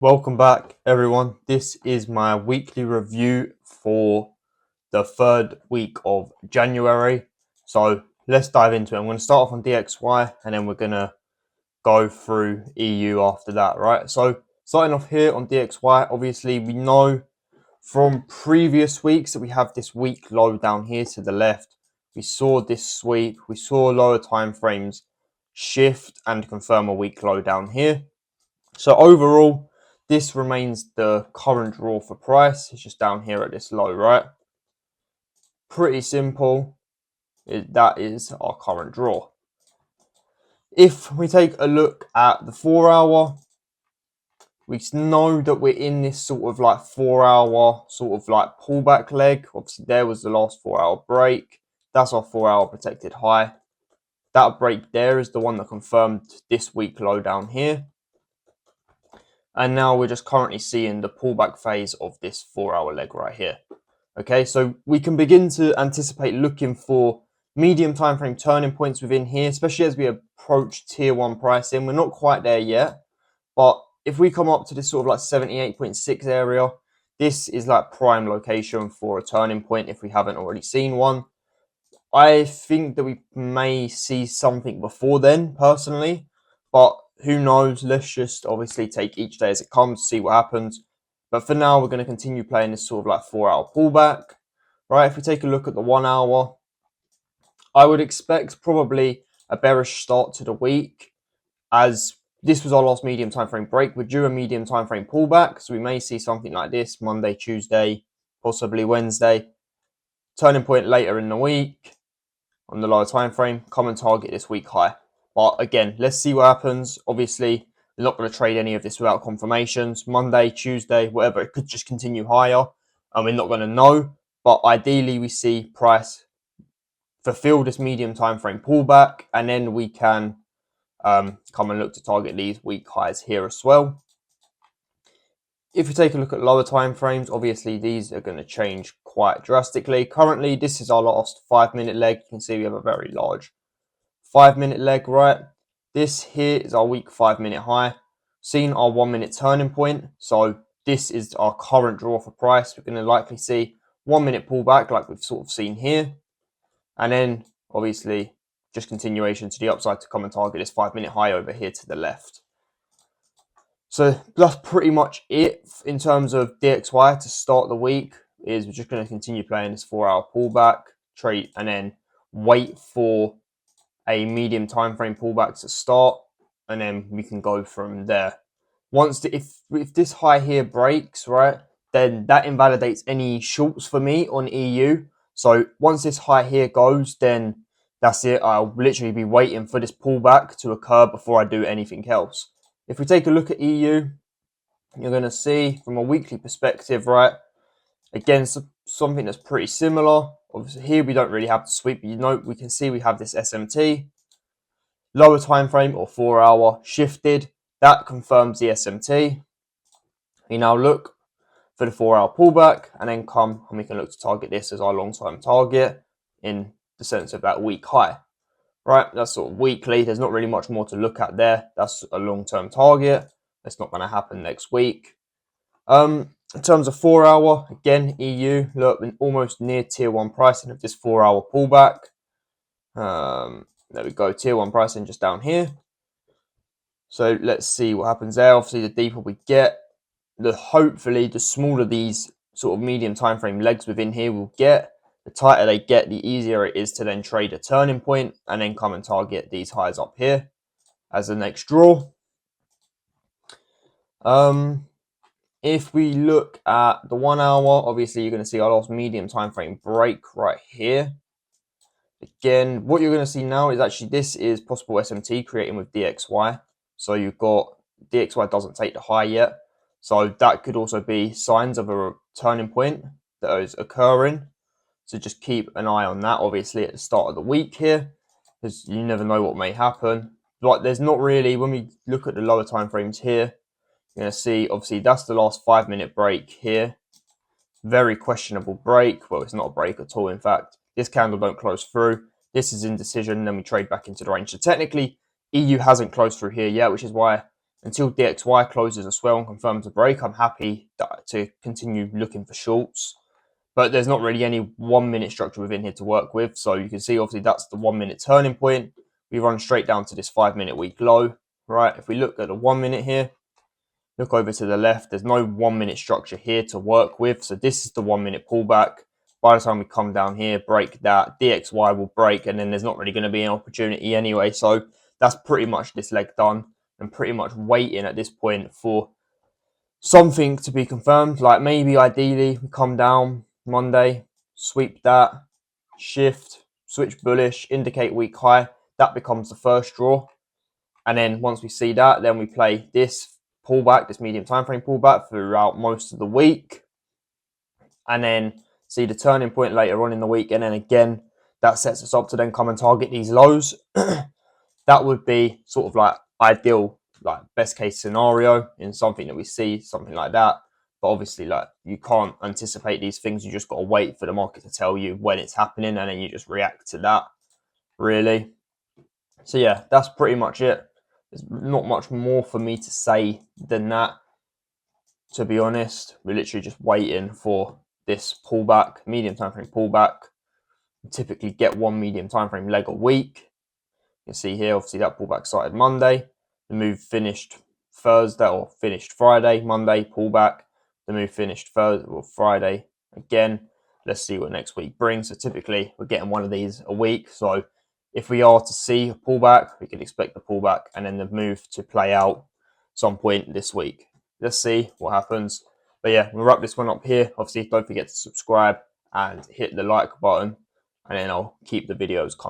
Welcome back, everyone. This is my weekly review for the third week of January. So let's dive into it. I'm going to start off on DXY and then we're going to go through EU after that, right? So starting off here on DXY, obviously we know from previous weeks that we have this week low down here to the left. We saw this sweep, we saw lower time frames shift and confirm a week low down here. So overall, this remains the current draw for price. It's just down here at this low, right? Pretty simple. That is our current draw. If we take a look at the 4 hour, we know that we're in this sort of like 4 hour sort of like pullback leg. Obviously, there was the last 4 hour break. That's our 4 hour protected high. That break there is the one that confirmed this week low down here. And now we're just currently seeing the pullback phase of this 4 hour leg right here. Okay, so we can begin to anticipate looking for medium time frame turning points within here, especially as we approach tier 1 pricing. We're not quite there yet, but if we come up to this sort of like 78.6 area, this is like prime location for a turning point if we haven't already seen one. I think that we may see something before then, personally, but who knows? Let's just obviously take each day as it comes, see what happens. But for now, we're going to continue playing this sort of like 4 hour pullback, right? If we take a look at the 1 hour, I would expect probably a bearish start to the week, as this was our last medium time frame break. We're due a medium time frame pullback, so we may see something like this Monday, Tuesday, possibly Wednesday. Turning point later in the week on the lower time frame, come and target this week high. But again, let's see what happens. Obviously, we're not going to trade any of this without confirmations. Monday, Tuesday, whatever, it could just continue higher, and we're not going to know. But ideally, we see price fulfill this medium time frame pullback, and then we can come and look to target these week highs here as well. If you take a look at lower time frames, obviously these are going to change quite drastically. Currently, this is our last 5 minute leg. You can see we have a very large 5 minute leg, right? This here is our week 5 minute high. Seen our 1 minute turning point. So this is our current draw for price. We're going to likely see 1 minute pullback like we've sort of seen here. And then obviously just continuation to the upside to come and target this 5 minute high over here to the left. So that's pretty much it in terms of DXY to start the week. Is we're just going to continue playing this 4 hour pullback trade and then wait for a medium time frame pullback to start, and then we can go from there. Once if this high here breaks, right, then that invalidates any shorts for me on EU. So once this high here goes, then that's it. I'll literally be waiting for this pullback to occur before I do anything else. If we take a look at EU, you're going to see from a weekly perspective, right, again, something that's pretty similar. Obviously, here we don't really have the sweep, but you know, we can see we have this SMT. Lower time frame or 4 hour shifted. That confirms the SMT. We now look for the 4 hour pullback and then come and we can look to target this as our long-term target in the sense of that week high. Right, that's sort of weekly. There's not really much more to look at there. That's a long-term target. That's not going to happen next week. In terms of 4 hour, again, EU, look, almost near tier 1 pricing of this 4 hour pullback. There we go, tier 1 pricing just down here. So let's see what happens there. Obviously, the deeper we get, hopefully the smaller these sort of medium time frame legs within here will get. The tighter they get, the easier it is to then trade a turning point and then come and target these highs up here as the next draw. If we look at the 1 hour, obviously you're going to see our last medium time frame break right here. Again, what you're going to see now is actually this is possible SMT creating with DXY. So you've got DXY doesn't take the high yet. So that could also be signs of a turning point that is occurring. So just keep an eye on that, obviously, at the start of the week here, because you never know what may happen. Like, there's not really, when we look at the lower time frames here, you're going to see, obviously, that's the last 5 minute break here. Very questionable break. Well, it's not a break at all, in fact. This candle don't close through. This is indecision, then we trade back into the range. So technically, EU hasn't closed through here yet, which is why until DXY closes as well and confirms a break, I'm happy to continue looking for shorts. But there's not really any 1 minute structure within here to work with. So you can see, obviously, that's the 1 minute turning point. We run straight down to this 5 minute week low, right? If we look at the 1 minute here, look over to the left, there's no 1 minute structure here to work with. So this is the 1 minute pullback. By the time we come down here, break that, DXY will break, and then there's not really going to be an opportunity anyway. So that's pretty much this leg done, and pretty much waiting at this point for something to be confirmed. Like maybe ideally we come down Monday, sweep that, shift, switch bullish, indicate weak high. That becomes the first draw. And then once we see that, then we play this pullback, this medium time frame pullback throughout most of the week. And then see the turning point later on in the week. And then again, that sets us up to then come and target these lows. That would be sort of like ideal, like best case scenario in something that we see, something like that. But obviously, like, you can't anticipate these things. You just got to wait for the market to tell you when it's happening, and then you just react to that, really. So yeah, that's pretty much it. There's not much more for me to say than that, to be honest. We're literally just waiting for this pullback, medium time frame pullback. We typically get one medium time frame leg a week. You can see here, obviously, that pullback started Monday. The move finished Thursday, or finished Friday. Monday, pullback. The move finished Thursday or Friday again. Let's see what next week brings. So typically, we're getting one of these a week. So if we are to see a pullback, we can expect the pullback and then the move to play out some point this week. Let's see what happens. But yeah, we'll wrap this one up here. Obviously, don't forget to subscribe and hit the like button, and then I'll keep the videos coming.